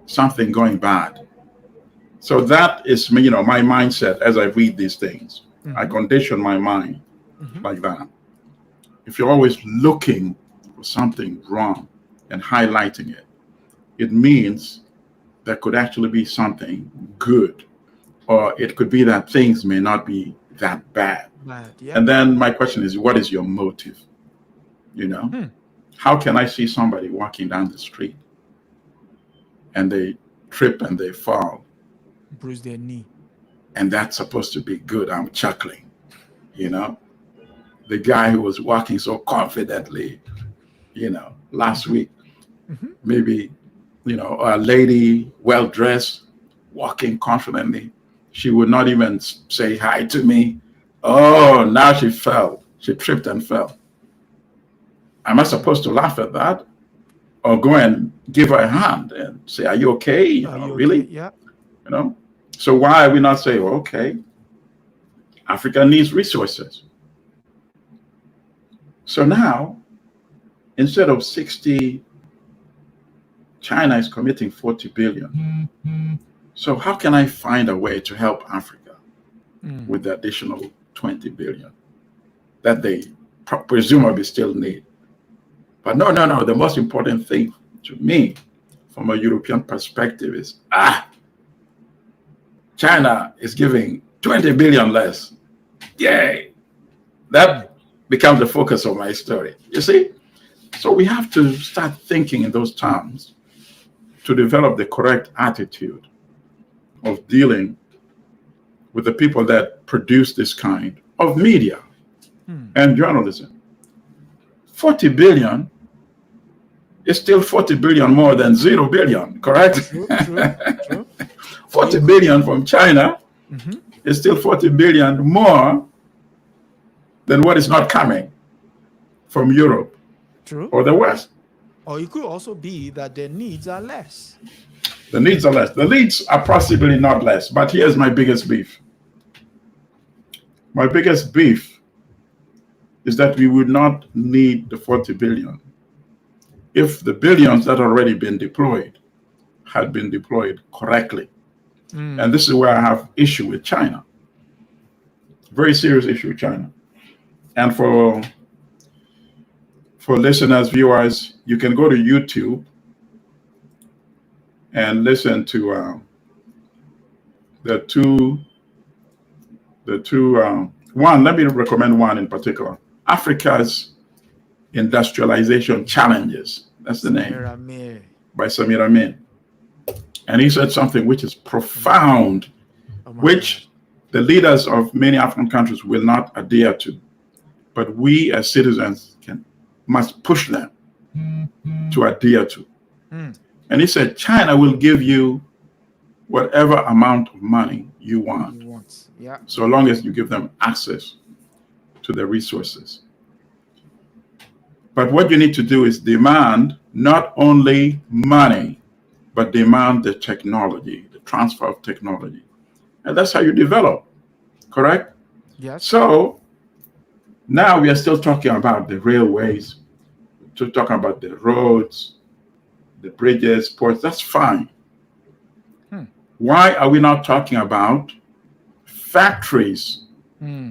something going bad? So that is, my mindset as I read these things. I condition my mind like that. If you're always looking for something wrong and highlighting it, it means there could actually be something good, or it could be that things may not be that bad.
Yeah.
And then my question is, what is your motive? How can I see somebody walking down the street and they trip and they fall,
bruise their knee,
and that's supposed to be good? I'm chuckling. The guy who was walking so confidently, last week, maybe, a lady well-dressed walking confidently, she would not even say hi to me. Oh, now she fell. She tripped and fell. Am I supposed to laugh at that, or go and give her a hand and say, "Are you okay? Really?"
Okay?
Yeah. So why are we not saying, well, okay, Africa needs resources. So now, instead of 60, China is committing 40 billion. So how can I find a way to help Africa with the additional 20 billion that they presumably still need? But no. The most important thing to me, from a European perspective, is China is giving 20 billion less. Yay! That becomes the focus of my story. You see? So we have to start thinking in those terms to develop the correct attitude of dealing with the people that produce this kind of media and journalism. 40 billion is still 40 billion more than 0 billion, correct?
True.
40 billion from China is still 40 billion more than what is not coming from Europe or the West.
Or it could also be that their needs are less.
The needs are less. The needs are possibly not less, but here's my biggest beef. My biggest beef is that we would not need the 40 billion if the billions that already been deployed had been deployed correctly. And this is where I have issue with China. Very serious issue with China. And for listeners, viewers, you can go to YouTube and listen to the two one, let me recommend one in particular. Africa's Industrialization Challenges. That's the name. By Samir Amin. And he said something which is profound, which the leaders of many African countries will not adhere to. But we as citizens must push them to adhere to. And he said, China will give you whatever amount of money you want. So long as you give them access to the resources. But what you need to do is demand not only money, but demand the technology, the transfer of technology. And that's how you develop, correct?
Yes.
So now we are still talking about the railways, to talking about the roads, the bridges, ports. That's fine. Why are we not talking about factories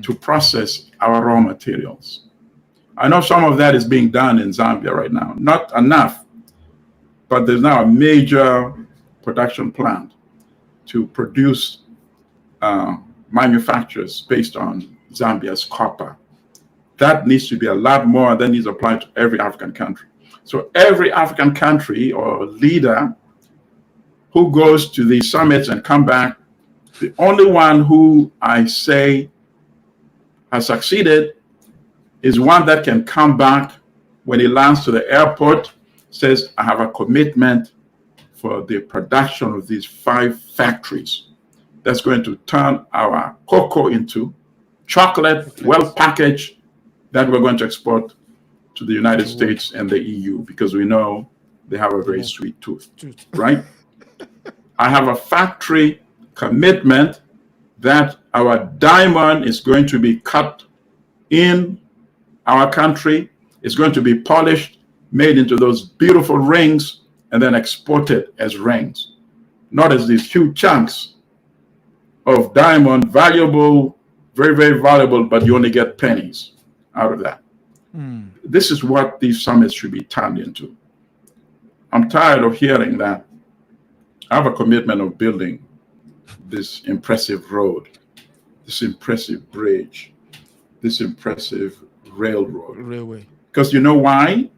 to process our raw materials? I know some of that is being done in Zambia right now. Not enough, but there's now a major production plant to produce manufacturers based on Zambia's copper. That needs to be a lot more. That needs to apply to every African country. So every African country or leader who goes to these summits and come back, the only one who I say has succeeded is one that can come back when he lands to the airport, says, I have a commitment for the production of these 5 factories that's going to turn our cocoa into chocolate, well packaged, that we're going to export to the United States and the EU, because we know they have a very sweet tooth, right? I have a factory commitment that our diamond is going to be cut in our country, is going to be polished, made into those beautiful rings, and then exported as rings, not as these huge chunks of diamond, valuable, very, very valuable, but you only get pennies out of that. This is what these summits should be turned into. I'm tired of hearing that. I have a commitment of building this impressive road, this impressive bridge, this impressive railway. Because you know why?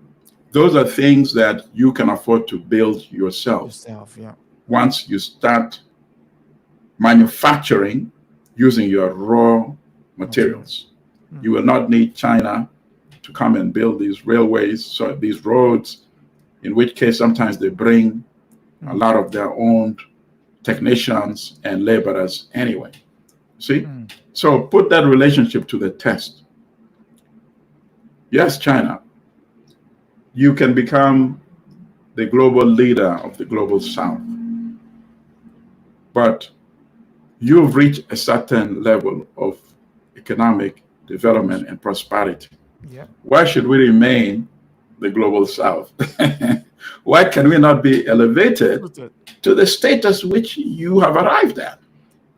Those are things that you can afford to build yourself. Once you start manufacturing using your raw materials. You will not need China to come and build these railways, so these roads, in which case sometimes they bring a lot of their own technicians and laborers anyway. See? So put that relationship to the test. Yes, China, you can become the global leader of the global South, but you've reached a certain level of economic development and prosperity. Why should we remain the global South? Why can we not be elevated to the status which you have arrived at?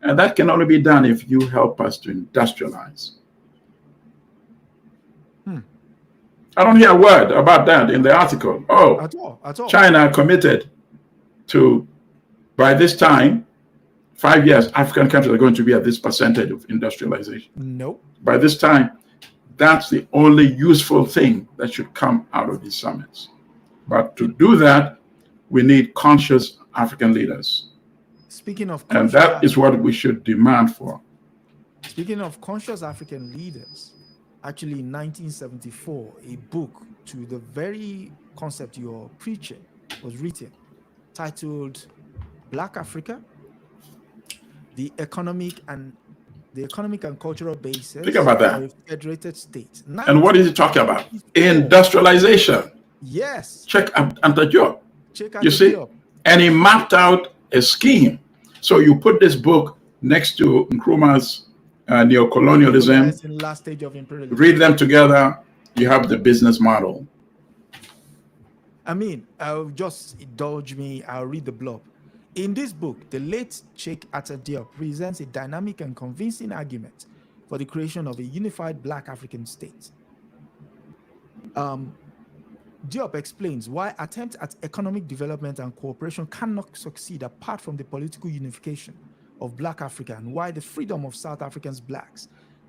And that can only be done if you help us to industrialize. I don't hear a word about that in the article.
At all.
China committed to, by this time, 5 years, African countries are going to be at this percentage of industrialization.
Nope.
By this time, that's the only useful thing that should come out of these summits. But to do that, we need conscious African leaders
Speaking of
And
conscious,
that is what we should demand for.
speaking of conscious African leaders, actually in 1974, a book to the very concept you're preaching was written, titled Black Africa, the economic and cultural
Think
basis
about
for
that.
a federated state.
And what is he talking about?
1974.
Industrialization.
Yes.
Check Anta Diop.
Check
You
out the
see?
deal.
And he mapped out a scheme. So you put this book next to Nkrumah's neocolonialism,
In last stage of imperialism.
read them together, you have the business model.
I mean, just indulge me, I'll read the blurb. In this book, the late Sheikh Anta Diop presents a dynamic and convincing argument for the creation of a unified Black African state. Diop explains why attempts at economic development and cooperation cannot succeed apart from the political unification of Black Africa, and why the freedom of South Africans Blacks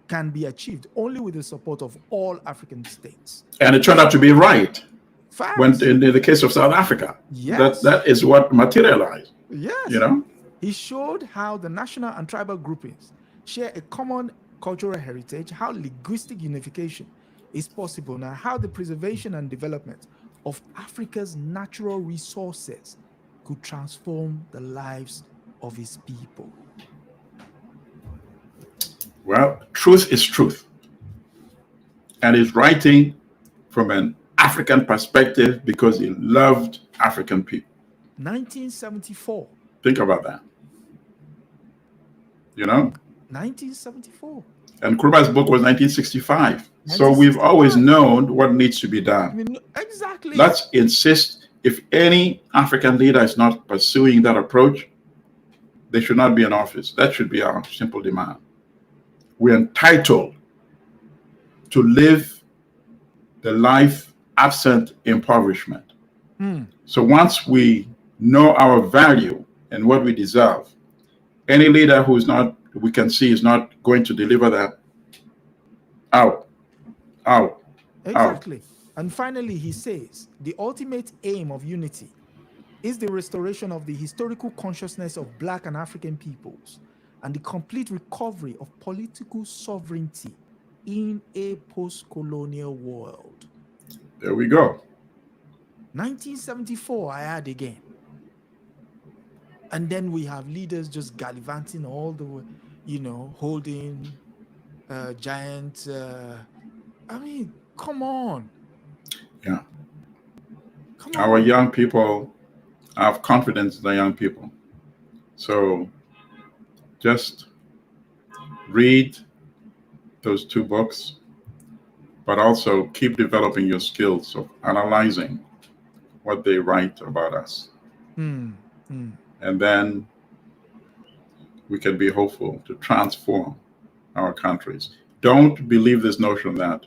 can be achieved only with the support of all African states.
And it turned out to be right.
Facts.
When in the case of South Africa,
yes.
that is what materialized.
Yes.
You know?
He showed how the national and tribal groupings share a common cultural heritage, how linguistic unification is possible, and how the preservation and development of Africa's natural resources could transform the lives of his people.
Well, truth is truth. And he's writing from an African perspective because he loved African people.
1974.
Think about that. You know?
1974.
And Nkrumah's book was 1965. So we've always known what needs to be done.
I mean, exactly.
Let's insist, if any African leader is not pursuing that approach, they should not be in office. That should be our simple demand. We're entitled to live the life absent impoverishment. So once we know our value and what we deserve, any leader who is not, we can see is not going to deliver that, out.
Exactly. And finally, he says, the ultimate aim of unity is the restoration of the historical consciousness of Black and African peoples and the complete recovery of political sovereignty in a post-colonial world.
There we go.
1974, I add again. And then we have leaders just gallivanting all the way, holding giant. I mean, come on.
Yeah.
Come on.
Our young people, I have confidence in the young people. So just read those two books, but also keep developing your skills of analyzing what they write about us. And then we can be hopeful to transform our countries. Don't believe this notion that,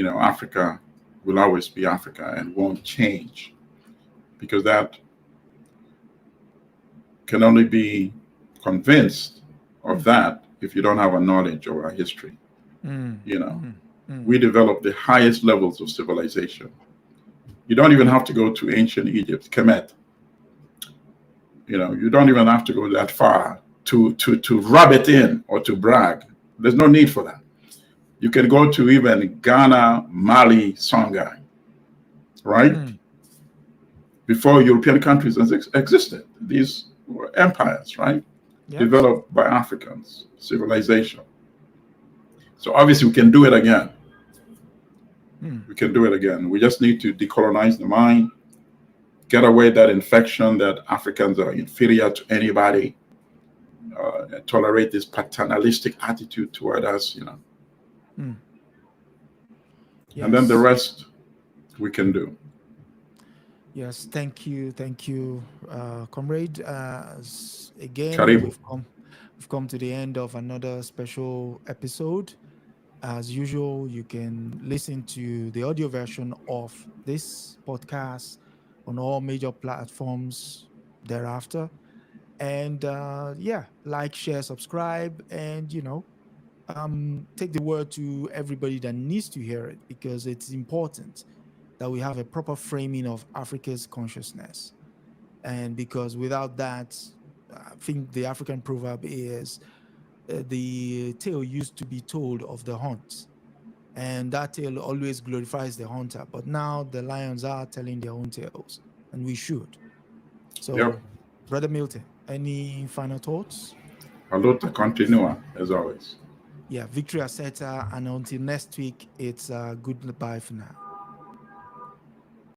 Africa will always be Africa and won't change, because that can only be convinced of that if you don't have a knowledge of our history. We developed the highest levels of civilization. You don't even have to go to ancient Egypt, Kemet. You don't even have to go that far to rub it in or to brag. There's no need for that. You can go to even Ghana, Mali, Songhai, right? Before European countries existed. These were empires, right? Yep. Developed by Africans, civilization. So obviously we can do it again. We can do it again. We just need to decolonize the mind, get away that infection that Africans are inferior to anybody, tolerate this paternalistic attitude toward us,
Yes.
And then the rest we can do.
Yes, thank you, comrade. Again,
Karibu.
we've come to the end of another special episode. As usual, you can listen to the audio version of this podcast on all major platforms thereafter. And like, share, subscribe, and take the word to everybody that needs to hear it, because it's important that we have a proper framing of Africa's consciousness. And because without that, I think the African proverb is the tale used to be told of the hunt, and that tale always glorifies the hunter. But now the lions are telling their own tales, and we should. So,
Yep.
Brother Milton, any final thoughts?
Haluta continua, as always.
Yeah, Victory Aseta, and until next week, it's goodbye for now.